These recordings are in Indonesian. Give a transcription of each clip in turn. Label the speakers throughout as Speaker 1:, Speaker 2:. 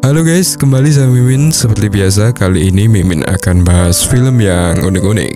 Speaker 1: Halo guys, kembali sama Mimin. Seperti biasa, kali ini Mimin akan bahas film yang unik-unik.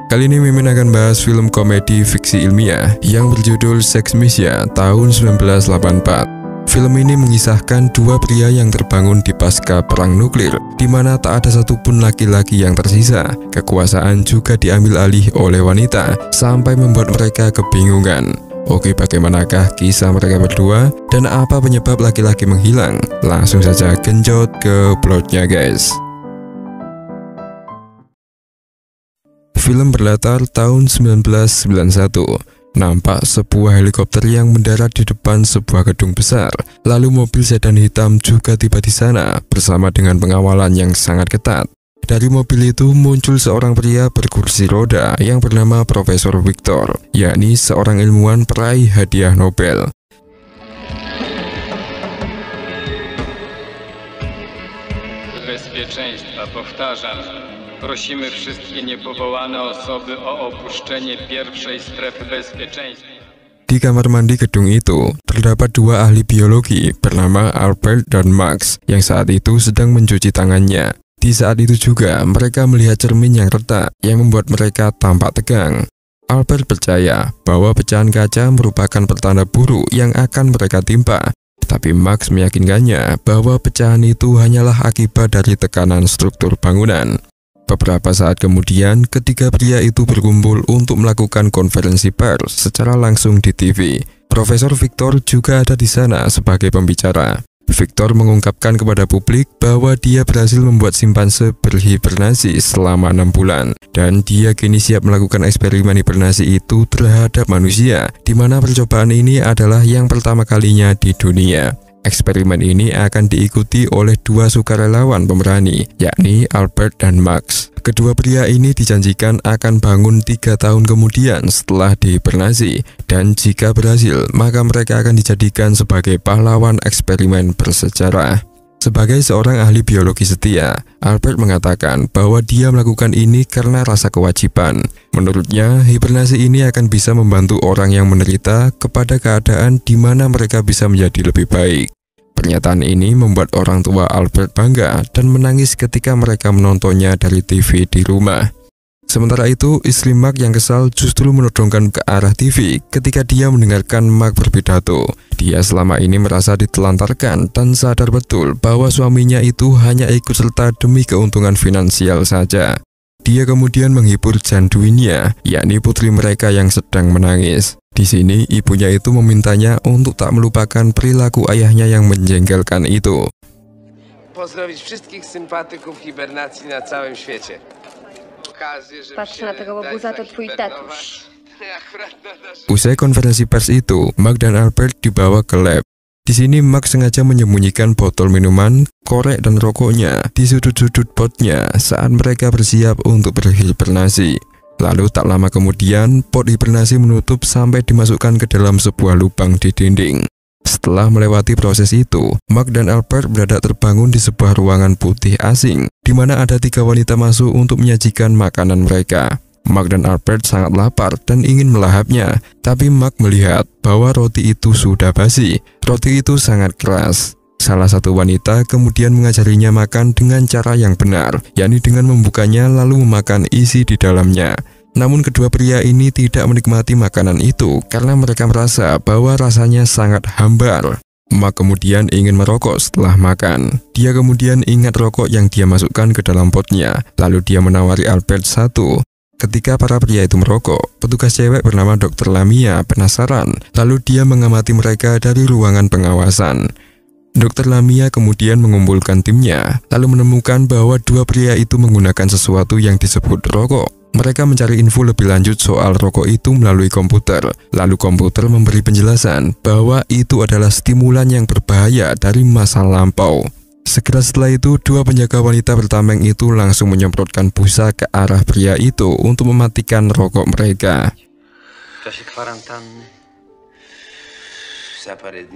Speaker 1: Kali ini Mimin akan bahas film komedi fiksi ilmiah yang berjudul Sex Machina tahun 1984. Film ini mengisahkan dua pria yang terbangun di pasca perang nuklir, di mana tak ada satupun laki-laki yang tersisa. Kekuasaan juga diambil alih oleh wanita, sampai membuat mereka kebingungan. Oke, bagaimanakah kisah mereka berdua dan apa penyebab laki-laki menghilang? Langsung saja genjot ke plotnya guys. Film berlatar tahun 1991. Nampak sebuah helikopter yang mendarat di depan sebuah gedung besar. Lalu mobil sedan hitam juga tiba di sana bersama dengan pengawalan yang sangat ketat. Dari mobil itu muncul seorang pria berkursi roda yang bernama Profesor Victor, yakni seorang ilmuwan peraih hadiah Nobel.
Speaker 2: Bezpieczeństwa, powtarzam. Prosimy wszystkie niepowołane osoby o opuszczenie pierwszej strefy bezpieczeństwa.
Speaker 1: Di kamar mandi gedung itu, terdapat dua ahli biologi bernama Albert dan Max yang saat itu sedang mencuci tangannya. Di saat itu juga, mereka melihat cermin yang retak yang membuat mereka tampak tegang. Albert percaya bahwa pecahan kaca merupakan pertanda buruk yang akan mereka timpa. Tapi Max meyakinkannya bahwa pecahan itu hanyalah akibat dari tekanan struktur bangunan. Beberapa saat kemudian, ketiga pria itu berkumpul untuk melakukan konferensi pers secara langsung di TV. Profesor Victor juga ada di sana sebagai pembicara. Victor mengungkapkan kepada publik bahwa dia berhasil membuat simpanse berhibernasi selama 6 bulan dan dia kini siap melakukan eksperimen hibernasi itu terhadap manusia, di mana percobaan ini adalah yang pertama kalinya di dunia. Eksperimen ini akan diikuti oleh dua sukarelawan pemberani, yakni Albert dan Max. Kedua pria ini dijanjikan akan bangun 3 tahun kemudian setelah dihibernasi, dan jika berhasil, maka mereka akan dijadikan sebagai pahlawan eksperimen bersejarah. Sebagai seorang ahli biologi setia, Albert mengatakan bahwa dia melakukan ini karena rasa kewajiban. Menurutnya, hibernasi ini akan bisa membantu orang yang menderita kepada keadaan di mana mereka bisa menjadi lebih baik. Pernyataan ini membuat orang tua Albert bangga dan menangis ketika mereka menontonnya dari TV di rumah. Sementara itu, istri Mark yang kesal justru menodongkan ke arah TV ketika dia mendengarkan Mark berpidato. Dia selama ini merasa ditelantarkan dan sadar betul bahwa suaminya itu hanya ikut serta demi keuntungan finansial saja. Dia kemudian menghibur janduinnya, yakni putri mereka yang sedang menangis. Di sini, ibunya itu memintanya untuk tak melupakan perilaku ayahnya yang menjengkelkan itu.
Speaker 3: Pozdrowić wszystkich sympatyków hibernacji na całym świecie.
Speaker 4: Patrz na tego łobuza, to twój tatuś.
Speaker 1: Usai konferensi pers itu, Mark dan Albert dibawa ke lab. Di sini Mark sengaja menyembunyikan botol minuman, korek dan rokoknya di sudut-sudut potnya saat mereka bersiap untuk berhibernasi. Lalu tak lama kemudian, pot hibernasi menutup sampai dimasukkan ke dalam sebuah lubang di dinding. Setelah melewati proses itu, Mark dan Albert berada terbangun di sebuah ruangan putih asing, di mana ada 3 wanita masuk untuk menyajikan makanan mereka. Mark dan Albert sangat lapar dan ingin melahapnya, tapi Mark melihat bahwa roti itu sudah basi. Roti itu sangat keras. Salah satu wanita kemudian mengajarinya makan dengan cara yang benar, yakni dengan membukanya lalu memakan isi di dalamnya. Namun kedua pria ini tidak menikmati makanan itu karena mereka merasa bahwa rasanya sangat hambar. Mark kemudian ingin merokok setelah makan. Dia kemudian ingat rokok yang dia masukkan ke dalam potnya, lalu dia menawari Albert satu. Ketika para pria itu merokok, petugas cewek bernama Dr. Lamia penasaran, lalu dia mengamati mereka dari ruangan pengawasan. Dr. Lamia kemudian mengumpulkan timnya, lalu menemukan bahwa dua pria itu menggunakan sesuatu yang disebut rokok. Mereka mencari info lebih lanjut soal rokok itu melalui komputer, lalu komputer memberi penjelasan bahwa itu adalah stimulan yang berbahaya dari masa lampau. Segera setelah itu, dua penjaga wanita bertameng itu langsung menyemprotkan busa ke arah pria itu untuk mematikan rokok mereka.
Speaker 3: W czasie kwarantanny za parę dni.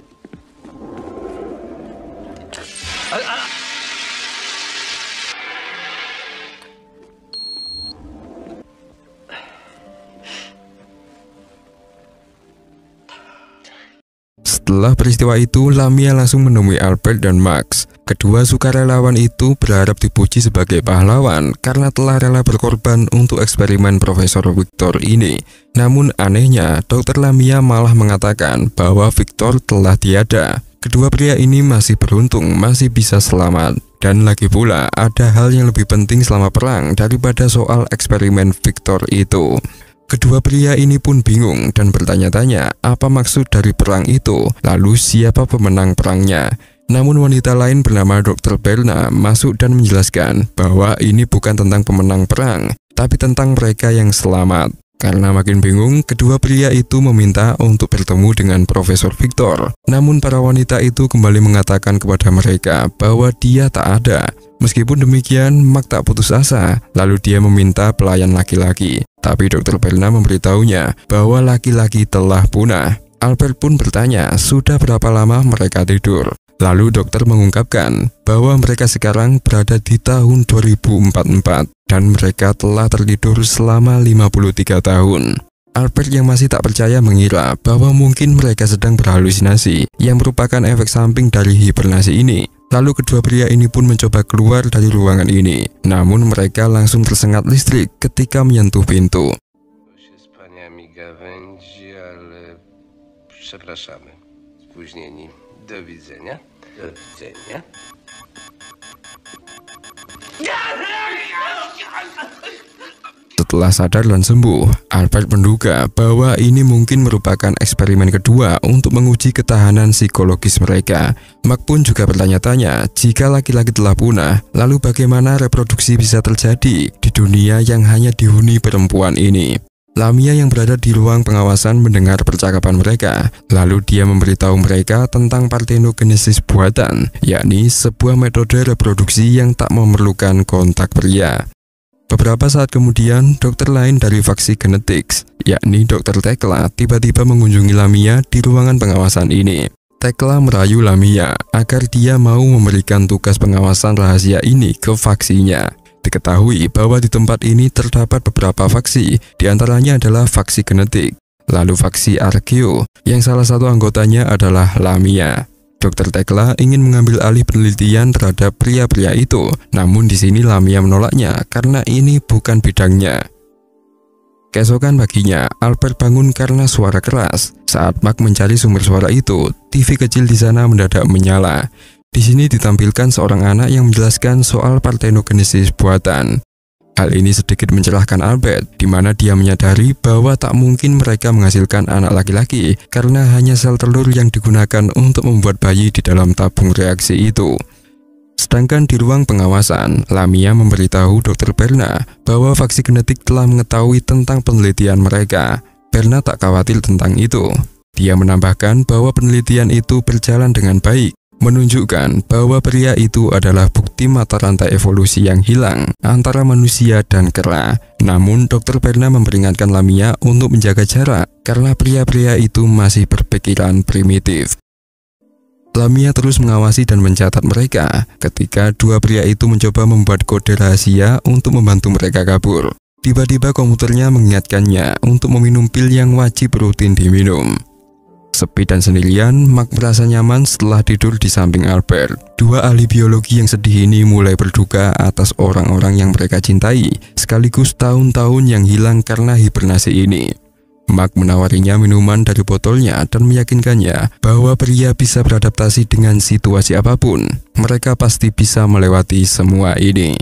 Speaker 1: Setelah peristiwa itu, Lamia langsung menemui Albert dan Max. Kedua sukarelawan itu berharap dipuji sebagai pahlawan karena telah rela berkorban untuk eksperimen Profesor Victor ini. Namun anehnya, Dr. Lamia malah mengatakan bahwa Victor telah tiada. Kedua pria ini masih beruntung, masih bisa selamat. Dan lagi pula, ada hal yang lebih penting selama perang daripada soal eksperimen Victor itu. Kedua pria ini pun bingung dan bertanya-tanya apa maksud dari perang itu, lalu siapa pemenang perangnya. Namun wanita lain bernama Dr. Berna masuk dan menjelaskan bahwa ini bukan tentang pemenang perang, tapi tentang mereka yang selamat. Karena makin bingung, kedua pria itu meminta untuk bertemu dengan Profesor Victor. Namun para wanita itu kembali mengatakan kepada mereka bahwa dia tak ada. Meskipun demikian, Mark tak putus asa, lalu dia meminta pelayan laki-laki. Tapi Dr. Berna memberitahunya bahwa laki-laki telah punah. Albert pun bertanya sudah berapa lama mereka tidur. Lalu dokter mengungkapkan bahwa mereka sekarang berada di tahun 2044 dan mereka telah tertidur selama 53 tahun. Albert yang masih tak percaya mengira bahwa mungkin mereka sedang berhalusinasi yang merupakan efek samping dari hibernasi ini. Lalu kedua pria ini pun mencoba keluar dari ruangan ini. Namun mereka langsung tersengat listrik ketika menyentuh pintu.
Speaker 3: Do widzenia. Do widzenia.
Speaker 1: Setelah sadar dan sembuh, Albert menduga bahwa ini mungkin merupakan eksperimen kedua untuk menguji ketahanan psikologis mereka. Mark pun juga bertanya-tanya, jika laki-laki telah punah, lalu bagaimana reproduksi bisa terjadi di dunia yang hanya dihuni perempuan ini? Lamia yang berada di ruang pengawasan mendengar percakapan mereka, lalu dia memberitahu mereka tentang partenogenesis buatan, yakni sebuah metode reproduksi yang tak memerlukan kontak pria. Beberapa saat kemudian, dokter lain dari faksi genetics, yakni Dr. Tekla, tiba-tiba mengunjungi Lamia di ruangan pengawasan ini. Tekla merayu Lamia agar dia mau memberikan tugas pengawasan rahasia ini ke faksinya. Diketahui bahwa di tempat ini terdapat beberapa faksi, diantaranya adalah faksi genetik, lalu faksi Arkeo, yang salah satu anggotanya adalah Lamia. Dr. Tekla ingin mengambil alih penelitian terhadap pria-pria itu, namun di sini Lamia menolaknya karena ini bukan bidangnya. Keesokan paginya, Albert bangun karena suara keras. Saat Mark mencari sumber suara itu, TV kecil di sana mendadak menyala. Di sini ditampilkan seorang anak yang menjelaskan soal partenogenesis buatan. Hal ini sedikit mencerahkan Albert, di mana dia menyadari bahwa tak mungkin mereka menghasilkan anak laki-laki karena hanya sel telur yang digunakan untuk membuat bayi di dalam tabung reaksi itu. Sedangkan di ruang pengawasan, Lamia memberitahu Dr. Berna bahwa faksi genetik telah mengetahui tentang penelitian mereka. Berna tak khawatir tentang itu. Dia menambahkan bahwa penelitian itu berjalan dengan baik, menunjukkan bahwa pria itu adalah bukti mata rantai evolusi yang hilang antara manusia dan kera. Namun Dr. Berna memperingatkan Lamia untuk menjaga jarak karena pria-pria itu masih berpikiran primitif. Lamia terus mengawasi dan mencatat mereka ketika dua pria itu mencoba membuat kode rahasia untuk membantu mereka kabur. Tiba-tiba komputernya mengingatkannya untuk meminum pil yang wajib rutin diminum. Sepi dan sendirian, Mark merasa nyaman setelah tidur di samping Albert. Dua ahli biologi yang sedih ini mulai berduka atas orang-orang yang mereka cintai, sekaligus tahun-tahun yang hilang karena hibernasi ini. Mark menawarinya minuman dari botolnya dan meyakinkannya bahwa pria bisa beradaptasi dengan situasi apapun. Mereka pasti bisa melewati semua ini.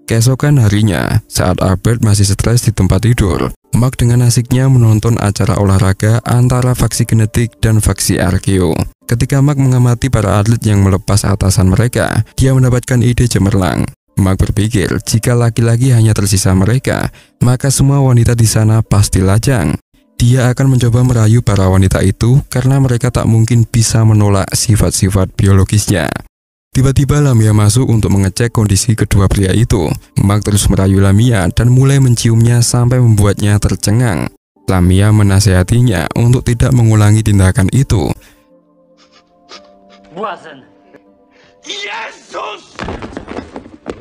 Speaker 1: Keesokan harinya, saat Albert masih stres di tempat tidur, Mark dengan asiknya menonton acara olahraga antara faksi genetik dan faksi Arkeo. Ketika Mark mengamati para atlet yang melepas atasan mereka, dia mendapatkan ide cemerlang. Mark berpikir jika laki-laki hanya tersisa mereka, maka semua wanita di sana pasti lajang. Dia akan mencoba merayu para wanita itu karena mereka tak mungkin bisa menolak sifat-sifat biologisnya. Tiba-tiba Lamia masuk untuk mengecek kondisi kedua pria itu. Mark terus merayu Lamia dan mulai menciumnya sampai membuatnya tercengang. Lamia menasihatinya untuk tidak mengulangi tindakan itu.
Speaker 5: Błazen! Jezus!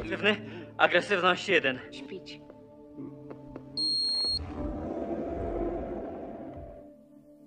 Speaker 5: Pewny? Agresywność 1.
Speaker 4: Śpić.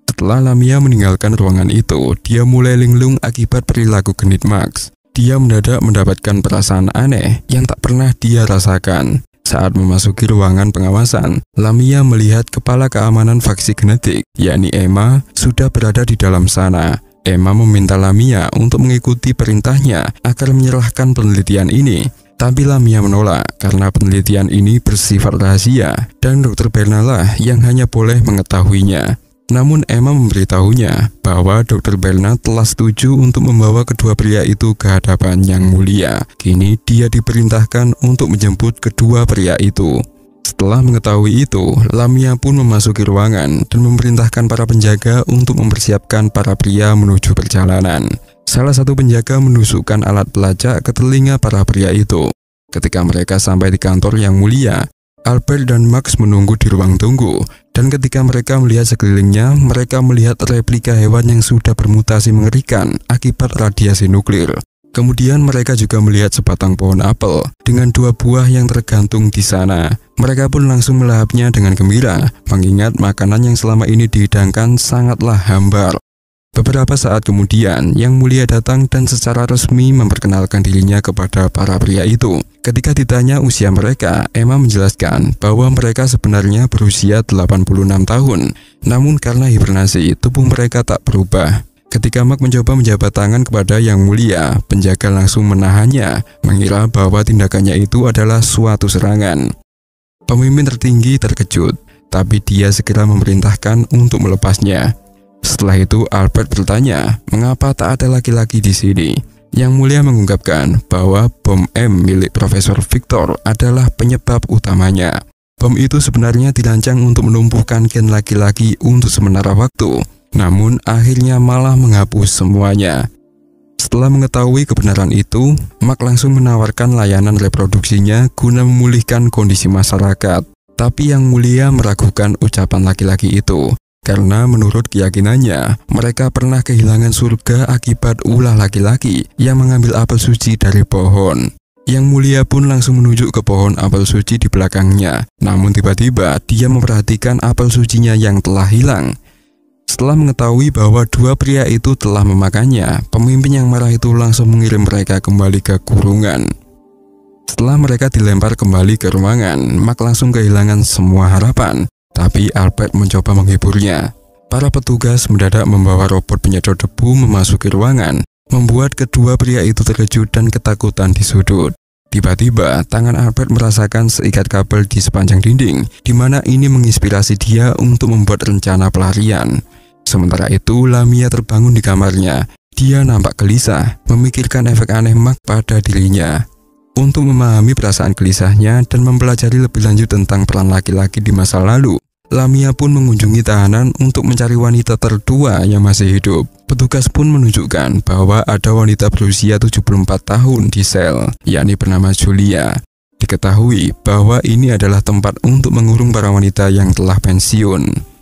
Speaker 1: Setelah Lamia meninggalkan ruangan itu, dia mulai linglung akibat perilaku genit Max. Dia mendadak mendapatkan perasaan aneh yang tak pernah dia rasakan. Saat memasuki ruangan pengawasan, Lamia melihat kepala keamanan faksi genetik, yakni Emma, sudah berada di dalam sana. Emma meminta Lamia untuk mengikuti perintahnya agar menyerahkan penelitian ini. Tapi Lamia menolak karena penelitian ini bersifat rahasia dan Dr. Berna lah yang hanya boleh mengetahuinya. Namun Emma memberitahunya bahwa Dr. Berna telah setuju untuk membawa kedua pria itu ke hadapan Yang Mulia. Kini dia diperintahkan untuk menjemput kedua pria itu. Setelah mengetahui itu, Lamia pun memasuki ruangan dan memerintahkan para penjaga untuk mempersiapkan para pria menuju perjalanan. Salah satu penjaga menusukkan alat pelacak ke telinga para pria itu. Ketika mereka sampai di kantor Yang Mulia, Albert dan Max menunggu di ruang tunggu, dan ketika mereka melihat sekelilingnya, mereka melihat replika hewan yang sudah bermutasi mengerikan akibat radiasi nuklir. Kemudian mereka juga melihat sebatang pohon apel dengan 2 buah yang tergantung di sana. Mereka pun langsung melahapnya dengan gembira, mengingat makanan yang selama ini dihidangkan sangatlah hambar. Beberapa saat kemudian, Yang Mulia datang dan secara resmi memperkenalkan dirinya kepada para pria itu. Ketika ditanya usia mereka, Emma menjelaskan bahwa mereka sebenarnya berusia 86 tahun. Namun karena hibernasi, tubuh mereka tak berubah. Ketika Mark mencoba menjabat tangan kepada Yang Mulia, penjaga langsung menahannya, mengira bahwa tindakannya itu adalah suatu serangan. Pemimpin tertinggi terkejut, tapi dia segera memerintahkan untuk melepasnya. Setelah itu Albert bertanya, mengapa tak ada laki-laki di sini? Yang Mulia mengungkapkan bahwa bom M milik Profesor Victor adalah penyebab utamanya. Bom itu sebenarnya dirancang untuk menumbuhkan gen laki-laki untuk sementara waktu, namun akhirnya malah menghapus semuanya. Setelah mengetahui kebenaran itu, Mark langsung menawarkan layanan reproduksinya guna memulihkan kondisi masyarakat. Tapi Yang Mulia meragukan ucapan laki-laki itu. Karena menurut keyakinannya, mereka pernah kehilangan surga akibat ulah laki-laki yang mengambil apel suci dari pohon. Yang Mulia pun langsung menunjuk ke pohon apel suci di belakangnya. Namun tiba-tiba dia memperhatikan apel sucinya yang telah hilang. Setelah mengetahui bahwa 2 pria itu telah memakannya, pemimpin yang marah itu langsung mengirim mereka kembali ke kurungan. Setelah mereka dilempar kembali ke ruangan, Mark langsung kehilangan semua harapan. Tapi Albert mencoba menghiburnya. Para petugas mendadak membawa robot penyedot debu memasuki ruangan, membuat kedua pria itu terkejut dan ketakutan di sudut. Tiba-tiba, tangan Albert merasakan seikat kabel di sepanjang dinding, di mana ini menginspirasi dia untuk membuat rencana pelarian. Sementara itu, Lamia terbangun di kamarnya. Dia nampak gelisah, memikirkan efek aneh Mark pada dirinya. Untuk memahami perasaan gelisahnya dan mempelajari lebih lanjut tentang peran laki-laki di masa lalu, Lamia pun mengunjungi tahanan untuk mencari wanita tertua yang masih hidup. Petugas pun menunjukkan bahwa ada wanita berusia 74 tahun di sel, yakni bernama Julia. Diketahui bahwa ini adalah tempat untuk mengurung para wanita yang telah pensiun.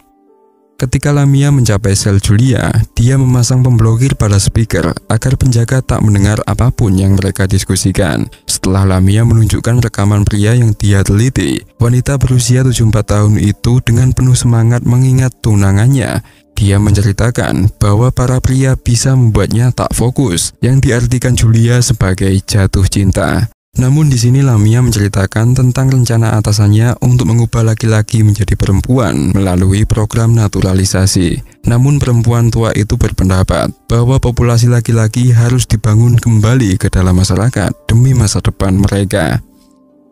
Speaker 1: Ketika Lamia mencapai sel Julia, dia memasang pemblokir pada speaker agar penjaga tak mendengar apapun yang mereka diskusikan. Setelah Lamia menunjukkan rekaman pria yang dia teliti, wanita berusia 74 tahun itu dengan penuh semangat mengingat tunangannya. Dia menceritakan bahwa para pria bisa membuatnya tak fokus, yang diartikan Julia sebagai jatuh cinta. Namun di sini Lamia menceritakan tentang rencana atasannya untuk mengubah laki-laki menjadi perempuan melalui program naturalisasi. Namun perempuan tua itu berpendapat bahwa populasi laki-laki harus dibangun kembali ke dalam masyarakat demi masa depan mereka.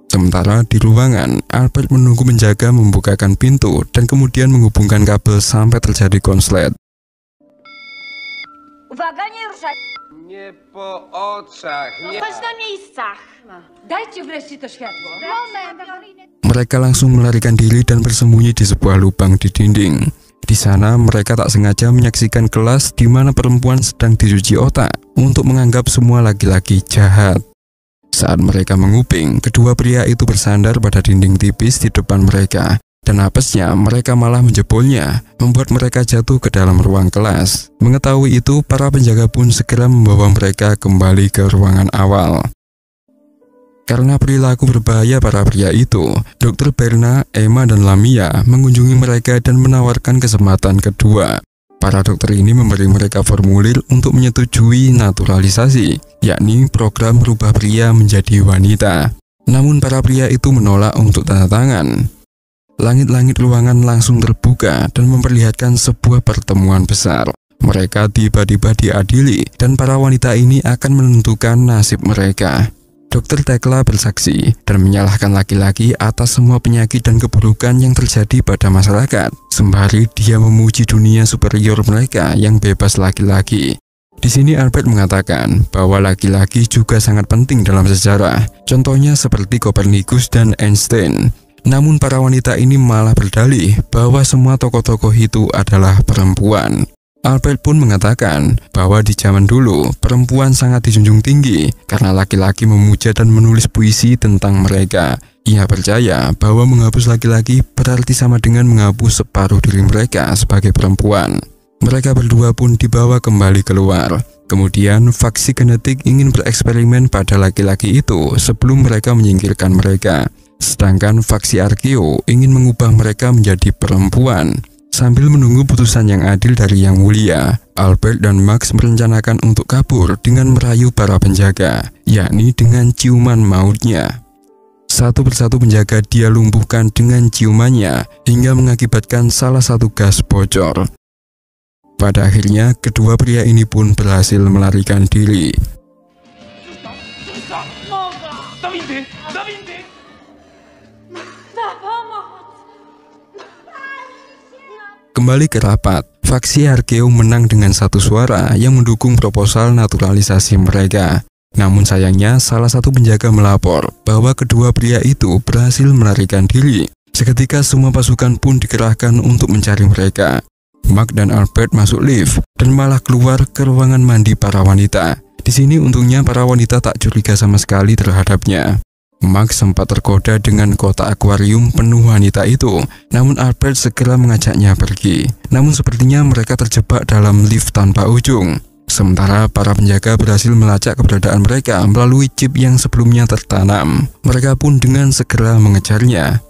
Speaker 1: Sementara di ruangan, Albert menunggu penjaga membukakan pintu dan kemudian menghubungkan kabel sampai terjadi konslet.
Speaker 4: Uwaga, nie ruszaj!
Speaker 3: Nie po oczach, nie.
Speaker 4: Chodź na miejscach! Dajcie wreszcie to światło.
Speaker 1: Mereka langsung melarikan diri dan bersembunyi di sebuah lubang di dinding. Di sana mereka tak sengaja menyaksikan kelas di mana perempuan sedang dicuci otak untuk menganggap semua laki-laki jahat. Saat mereka menguping, kedua pria itu bersandar pada dinding tipis di depan mereka. Dan apesnya mereka malah menjebolnya, membuat mereka jatuh ke dalam ruang kelas. Mengetahui itu, para penjaga pun segera membawa mereka kembali ke ruangan awal. Karena perilaku berbahaya para pria itu, Dr. Berna, Emma, dan Lamia mengunjungi mereka dan menawarkan kesempatan kedua. Para dokter ini memberi mereka formulir untuk menyetujui naturalisasi, yakni program merubah pria menjadi wanita. Namun para pria itu menolak untuk tanda tangan. Langit-langit ruangan langsung terbuka dan memperlihatkan sebuah pertemuan besar. Mereka tiba-tiba diadili dan para wanita ini akan menentukan nasib mereka. Dokter Tekla bersaksi dan menyalahkan laki-laki atas semua penyakit dan keburukan yang terjadi pada masyarakat, sembari dia memuji dunia superior mereka yang bebas laki-laki. Di sini Albert mengatakan bahwa laki-laki juga sangat penting dalam sejarah, contohnya seperti Kopernikus dan Einstein. Namun para wanita ini malah berdalih bahwa semua tokoh-tokoh itu adalah perempuan. Albert pun mengatakan bahwa di zaman dulu perempuan sangat dijunjung tinggi karena laki-laki memuja dan menulis puisi tentang mereka. Ia percaya bahwa menghapus laki-laki berarti sama dengan menghapus separuh diri mereka sebagai perempuan. Mereka berdua pun dibawa kembali keluar. Kemudian faksi genetik ingin bereksperimen pada laki-laki itu sebelum mereka menyingkirkan mereka. Sedangkan faksi Arkeo ingin mengubah mereka menjadi perempuan. Sambil menunggu putusan yang adil dari Yang Mulia, Albert dan Max merencanakan untuk kabur dengan merayu para penjaga, yakni dengan ciuman mautnya. Satu persatu penjaga dia lumpuhkan dengan ciumannya hingga mengakibatkan salah satu gas bocor. Pada akhirnya, kedua pria ini pun berhasil melarikan diri. Kembali ke rapat, faksi Arkeo menang dengan satu suara yang mendukung proposal naturalisasi mereka. Namun sayangnya, salah satu penjaga melapor bahwa kedua pria itu berhasil melarikan diri. Seketika semua pasukan pun dikerahkan untuk mencari mereka. Mark dan Albert masuk lift dan malah keluar ke ruangan mandi para wanita. Di sini untungnya para wanita tak curiga sama sekali terhadapnya. Mark sempat tergoda dengan kotak akuarium penuh wanita itu, namun Albert segera mengajaknya pergi. Namun sepertinya mereka terjebak dalam lift tanpa ujung. Sementara para penjaga berhasil melacak keberadaan mereka melalui chip yang sebelumnya tertanam. Mereka pun dengan segera mengejarnya.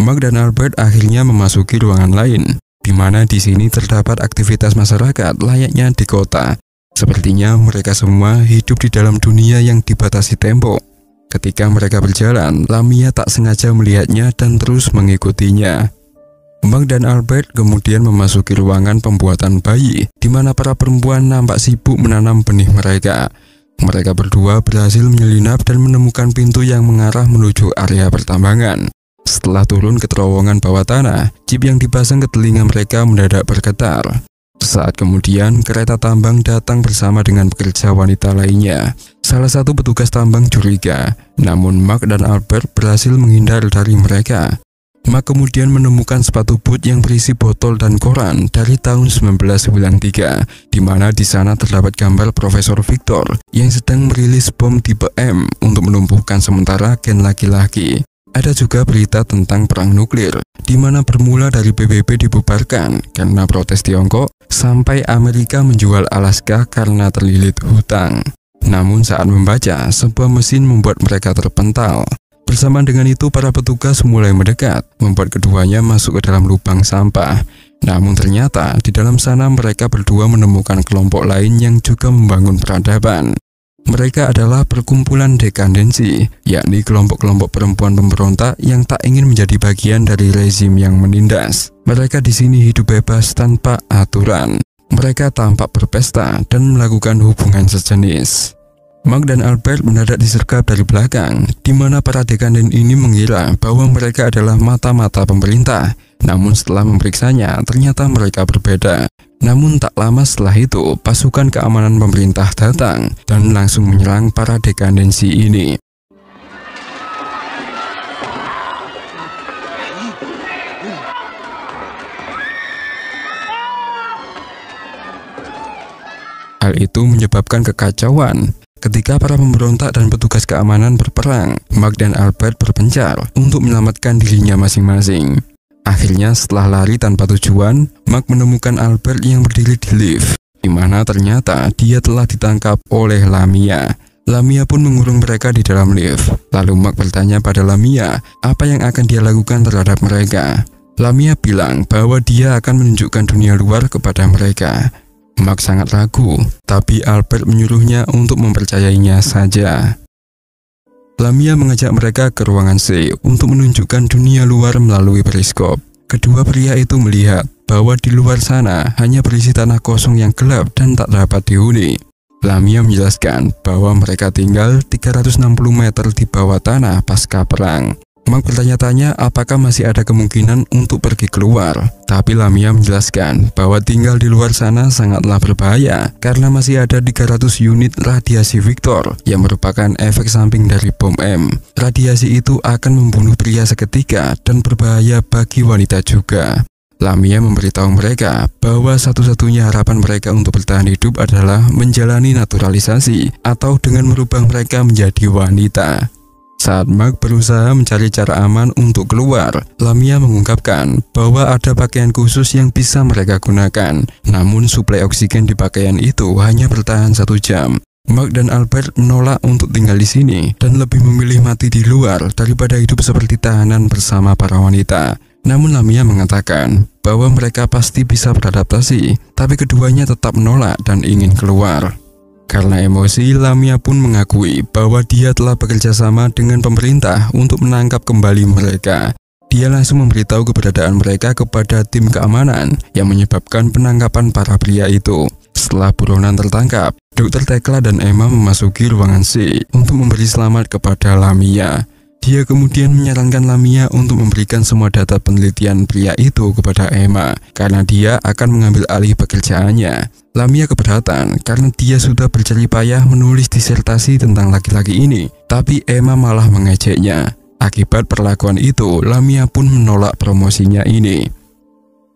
Speaker 1: Mark dan Albert akhirnya memasuki ruangan lain, di mana di sini terdapat aktivitas masyarakat layaknya di kota. Sepertinya mereka semua hidup di dalam dunia yang dibatasi tembok. Ketika mereka berjalan, Lamia tak sengaja melihatnya dan terus mengikutinya. Mark dan Albert kemudian memasuki ruangan pembuatan bayi, di mana para perempuan nampak sibuk menanam benih mereka. Mereka berdua berhasil menyelinap dan menemukan pintu yang mengarah menuju area pertambangan. Setelah turun ke terowongan bawah tanah, chip yang dipasang ke telinga mereka mendadak bergetar. Saat kemudian, kereta tambang datang bersama dengan pekerja wanita lainnya. Salah satu petugas tambang curiga, namun Mark dan Albert berhasil menghindar dari mereka. Mark kemudian menemukan sepatu boot yang berisi botol dan koran dari tahun 1993, di mana di sana terdapat gambar Profesor Victor yang sedang merilis bom tipe M untuk menumbuhkan sementara gen laki-laki. Ada juga berita tentang perang nuklir, di mana bermula dari PBB dibubarkan karena protes Tiongkok, sampai Amerika menjual Alaska karena terlilit hutang. Namun saat membaca, sebuah mesin membuat mereka terpental. Bersamaan dengan itu, para petugas mulai mendekat, membuat keduanya masuk ke dalam lubang sampah. Namun ternyata, di dalam sana mereka berdua menemukan kelompok lain yang juga membangun peradaban. Mereka adalah perkumpulan dekandensi, yakni kelompok-kelompok perempuan pemberontak yang tak ingin menjadi bagian dari rezim yang menindas. Mereka di sini hidup bebas tanpa aturan. Mereka tampak berpesta dan melakukan hubungan sejenis. Mark dan Albert mendadak disergap dari belakang, di mana para dekanden ini mengira bahwa mereka adalah mata-mata pemerintah. Namun setelah memeriksanya, ternyata mereka berbeda. Namun tak lama setelah itu, pasukan keamanan pemerintah datang dan langsung menyerang para dekandensi ini. Hal itu menyebabkan kekacauan. Ketika para pemberontak dan petugas keamanan berperang, Mark dan Albert berpencar untuk menyelamatkan dirinya masing-masing. Akhirnya setelah lari tanpa tujuan, Mark menemukan Albert yang berdiri di lift, di mana ternyata dia telah ditangkap oleh Lamia. Lamia pun mengurung mereka di dalam lift. Lalu Mark bertanya pada Lamia apa yang akan dia lakukan terhadap mereka. Lamia bilang bahwa dia akan menunjukkan dunia luar kepada mereka. Mark sangat ragu, tapi Albert menyuruhnya untuk mempercayainya saja. Lamia mengajak mereka ke ruangan C untuk menunjukkan dunia luar melalui periskop. Kedua pria itu melihat bahwa di luar sana hanya berisi tanah kosong yang gelap dan tak dapat dihuni. Lamia menjelaskan bahwa mereka tinggal 360 meter di bawah tanah pasca perang. Mark bertanya-tanya apakah masih ada kemungkinan untuk pergi keluar, tapi Lamia menjelaskan bahwa tinggal di luar sana sangatlah berbahaya karena masih ada 300 unit radiasi Victor yang merupakan efek samping dari bom M. Radiasi itu akan membunuh pria seketika dan berbahaya bagi wanita juga. Lamia memberitahu mereka bahwa satu-satunya harapan mereka untuk bertahan hidup adalah menjalani naturalisasi atau dengan merubah mereka menjadi wanita. Saat Mark berusaha mencari cara aman untuk keluar, Lamia mengungkapkan bahwa ada pakaian khusus yang bisa mereka gunakan. Namun suplai oksigen di pakaian itu hanya bertahan 1 jam. Mark dan Albert menolak untuk tinggal di sini dan lebih memilih mati di luar daripada hidup seperti tahanan bersama para wanita. Namun Lamia mengatakan bahwa mereka pasti bisa beradaptasi, tapi keduanya tetap menolak dan ingin keluar. Karena emosi, Lamia pun mengakui bahwa dia telah bekerja sama dengan pemerintah untuk menangkap kembali mereka. Dia langsung memberitahu keberadaan mereka kepada tim keamanan yang menyebabkan penangkapan para pria itu. Setelah buronan tertangkap, Dr. Tekla dan Emma memasuki ruangan C untuk memberi selamat kepada Lamia. Dia kemudian menyarankan Lamia untuk memberikan semua data penelitian pria itu kepada Emma karena dia akan mengambil alih pekerjaannya. Lamia keberatan karena dia sudah berjerih payah menulis disertasi tentang laki-laki ini, tapi Emma malah mengejeknya. Akibat perlakuan itu, Lamia pun menolak promosinya ini.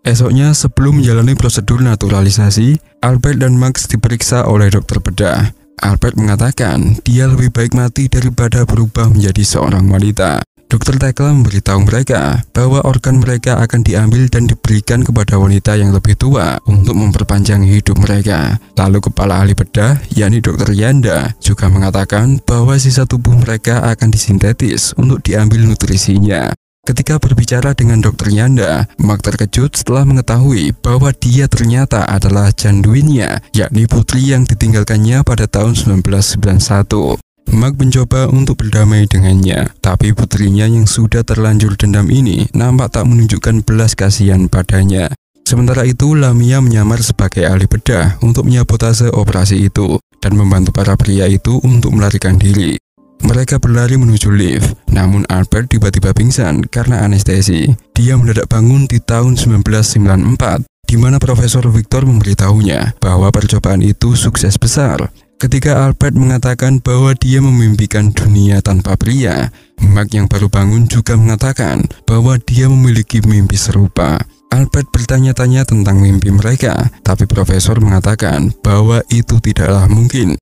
Speaker 1: Esoknya, sebelum menjalani prosedur naturalisasi, Albert dan Max diperiksa oleh dokter bedah. Albert mengatakan dia lebih baik mati daripada berubah menjadi seorang wanita. Dr. Tekla memberitahu mereka bahwa organ mereka akan diambil dan diberikan kepada wanita yang lebih tua untuk memperpanjang hidup mereka. Lalu kepala ahli bedah, yakni Dr. Yanda, juga mengatakan bahwa sisa tubuh mereka akan disintetis untuk diambil nutrisinya. Ketika berbicara dengan Dr. Yanda, Mark terkejut setelah mengetahui bahwa dia ternyata adalah Janduinya, yakni putri yang ditinggalkannya pada tahun 1991. Mark mencoba untuk berdamai dengannya, tapi putrinya yang sudah terlanjur dendam ini nampak tak menunjukkan belas kasihan padanya. Sementara itu, Lamia menyamar sebagai ahli bedah untuk menyabotase operasi itu dan membantu para pria itu untuk melarikan diri. Mereka berlari menuju lift, namun Albert tiba-tiba pingsan karena anestesi. Dia mendadak bangun di tahun 1994, di mana Profesor Victor memberitahunya bahwa percobaan itu sukses besar. Ketika Albert mengatakan bahwa dia memimpikan dunia tanpa pria, Mark yang baru bangun juga mengatakan bahwa dia memiliki mimpi serupa. Albert bertanya-tanya tentang mimpi mereka, tapi Profesor mengatakan bahwa itu tidaklah mungkin.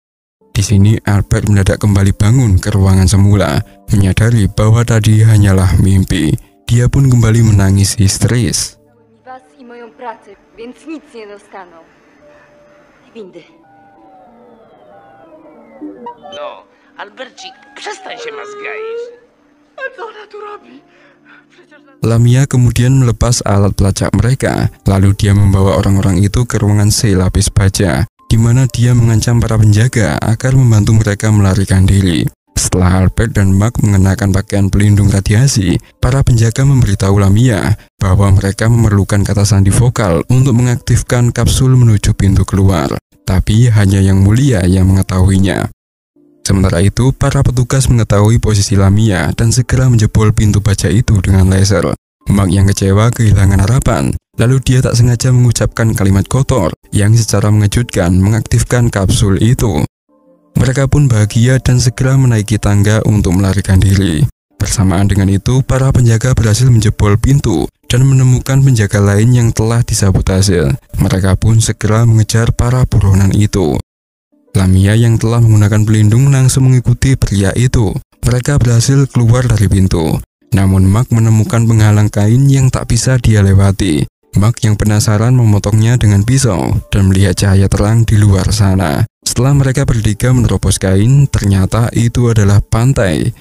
Speaker 1: Di sini Albert mendadak kembali bangun ke ruangan semula, menyadari bahwa tadi hanyalah mimpi. Dia pun kembali menangis histeris.
Speaker 3: No, Albercik, przestań się mazgaić.
Speaker 5: A co ona tu robi?
Speaker 1: Lamia kemudian melepas alat pelacak mereka, lalu dia membawa orang-orang itu ke ruangan C lapis baja, di mana dia mengancam para penjaga agar membantu mereka melarikan diri. Setelah Albert dan Mark mengenakan pakaian pelindung radiasi, para penjaga memberitahu Lamia bahwa mereka memerlukan kata sandi vokal untuk mengaktifkan kapsul menuju pintu keluar, tapi hanya yang mulia yang mengetahuinya. Sementara itu, para petugas mengetahui posisi Lamia dan segera menjebol pintu baja itu dengan laser. Mark yang kecewa kehilangan harapan, lalu dia tak sengaja mengucapkan kalimat kotor yang secara mengejutkan mengaktifkan kapsul itu. Mereka pun bahagia dan segera menaiki tangga untuk melarikan diri. Bersamaan dengan itu, para penjaga berhasil menjebol pintu dan menemukan penjaga lain yang telah disabotase. Mereka pun segera mengejar para buronan itu. Lamia yang telah menggunakan pelindung langsung mengikuti pria itu. Mereka berhasil keluar dari pintu. Namun Mark menemukan penghalang kain yang tak bisa dia lewati. Mark yang penasaran memotongnya dengan pisau dan melihat cahaya terang di luar sana. Setelah mereka bertiga menerobos kain, ternyata itu adalah pantai.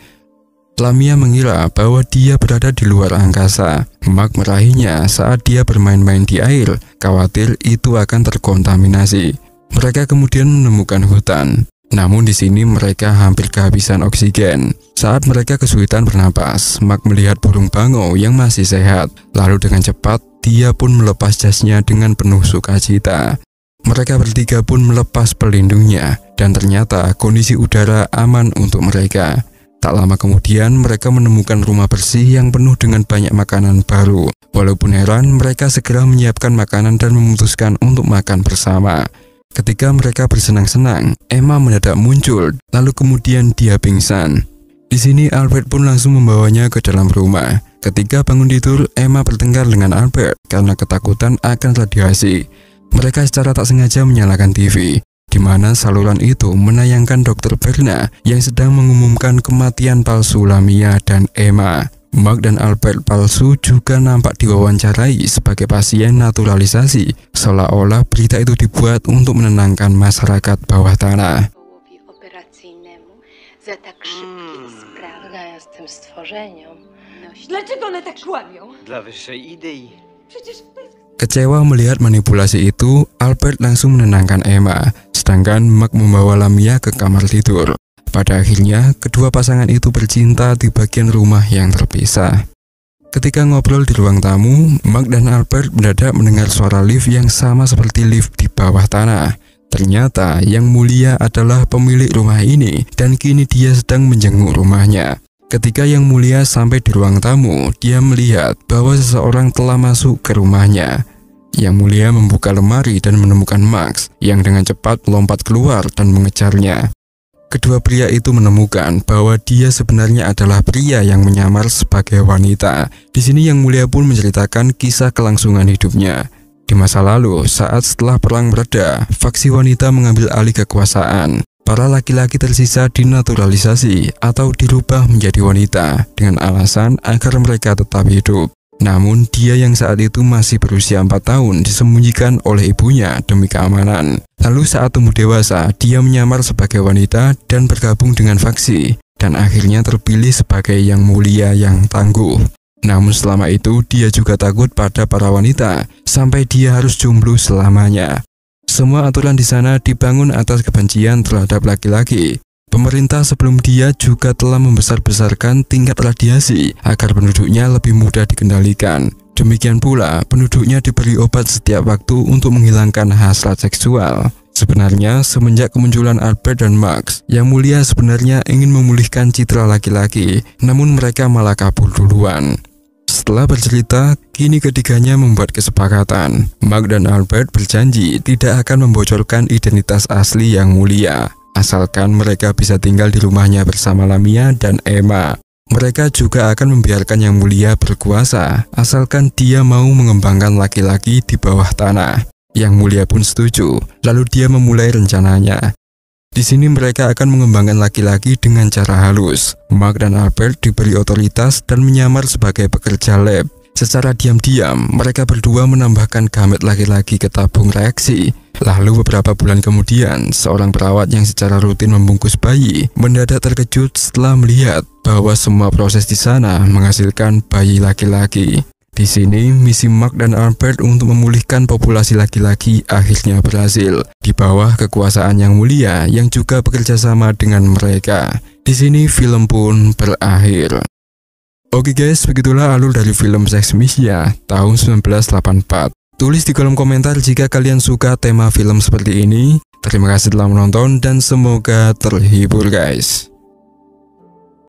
Speaker 1: Lamia mengira bahwa dia berada di luar angkasa. Mark meraihnya saat dia bermain-main di air, khawatir itu akan terkontaminasi. Mereka kemudian menemukan hutan. Namun di sini mereka hampir kehabisan oksigen. Saat mereka kesulitan bernapas, Mark melihat burung bangau yang masih sehat. Lalu dengan cepat, dia pun melepas jasnya dengan penuh sukacita. Mereka bertiga pun melepas pelindungnya, dan ternyata kondisi udara aman untuk mereka. Tak lama kemudian, mereka menemukan rumah bersih yang penuh dengan banyak makanan baru. Walaupun heran, mereka segera menyiapkan makanan dan memutuskan untuk makan bersama. Ketika mereka bersenang-senang, Emma mendadak muncul, lalu kemudian dia pingsan. Di sini Albert pun langsung membawanya ke dalam rumah. Ketika bangun tidur, Emma bertengkar dengan Albert karena ketakutan akan radiasi. Mereka secara tak sengaja menyalakan TV, di mana saluran itu menayangkan Dr. Berna yang sedang mengumumkan kematian palsu Lamia dan Emma. Mark dan Albert palsu juga nampak diwawancarai sebagai pasien naturalisasi, seolah-olah berita itu dibuat untuk menenangkan masyarakat bawah tanah.
Speaker 5: Dlaczego one tak kłamią?
Speaker 3: Dla wyższej idei.
Speaker 5: Przecież to jest...
Speaker 1: Kecewa melihat manipulasi itu, Albert langsung menenangkan Emma, sedangkan Mark membawa Lamia ke kamar tidur. Pada akhirnya, kedua pasangan itu bercinta di bagian rumah yang terpisah. Ketika ngobrol di ruang tamu, Mark dan Albert mendadak mendengar suara lift yang sama seperti lift di bawah tanah. Ternyata yang mulia adalah pemilik rumah ini, dan kini dia sedang menjenguk rumahnya. Ketika yang mulia sampai di ruang tamu, dia melihat bahwa seseorang telah masuk ke rumahnya. Yang mulia membuka lemari dan menemukan Max, yang dengan cepat melompat keluar dan mengejarnya. Kedua pria itu menemukan bahwa dia sebenarnya adalah pria yang menyamar sebagai wanita. Di sini yang mulia pun menceritakan kisah kelangsungan hidupnya. Di masa lalu, saat setelah perang mereda, faksi wanita mengambil alih kekuasaan. Para laki-laki tersisa dinaturalisasi atau dirubah menjadi wanita dengan alasan agar mereka tetap hidup. Namun dia yang saat itu masih berusia 4 tahun disembunyikan oleh ibunya demi keamanan. Lalu saat tumbuh dewasa, dia menyamar sebagai wanita dan bergabung dengan faksi, dan akhirnya terpilih sebagai yang mulia yang tangguh. Namun selama itu dia juga takut pada para wanita, sampai dia harus jomblo selamanya. Semua aturan di sana dibangun atas kebencian terhadap laki-laki. Pemerintah sebelum dia juga telah membesar-besarkan tingkat radiasi agar penduduknya lebih mudah dikendalikan. Demikian pula, penduduknya diberi obat setiap waktu untuk menghilangkan hasrat seksual. Sebenarnya, semenjak kemunculan Albert dan Max, yang mulia sebenarnya ingin memulihkan citra laki-laki, namun mereka malah kabur duluan. Setelah bercerita, kini ketiganya membuat kesepakatan. Mark dan Albert berjanji tidak akan membocorkan identitas asli yang mulia, asalkan mereka bisa tinggal di rumahnya bersama Lamia dan Emma. Mereka juga akan membiarkan yang mulia berkuasa, asalkan dia mau mengembangkan laki-laki di bawah tanah. Yang mulia pun setuju, lalu dia memulai rencananya. Di sini mereka akan mengembangkan laki-laki dengan cara halus. Mark dan Albert diberi otoritas dan menyamar sebagai pekerja lab. Secara diam-diam, mereka berdua menambahkan gamet laki-laki ke tabung reaksi. Lalu beberapa bulan kemudian, seorang perawat yang secara rutin membungkus bayi mendadak terkejut setelah melihat bahwa semua proses di sana menghasilkan bayi laki-laki. Di sini, misi Mark dan Albert untuk memulihkan populasi laki-laki akhirnya berhasil di bawah kekuasaan yang mulia yang juga bekerja sama dengan mereka. Di sini film pun berakhir. Oke guys, begitulah alur dari film Sex Machina tahun 1984. Tulis di kolom komentar jika kalian suka tema film seperti ini. Terima kasih telah menonton dan semoga terhibur guys.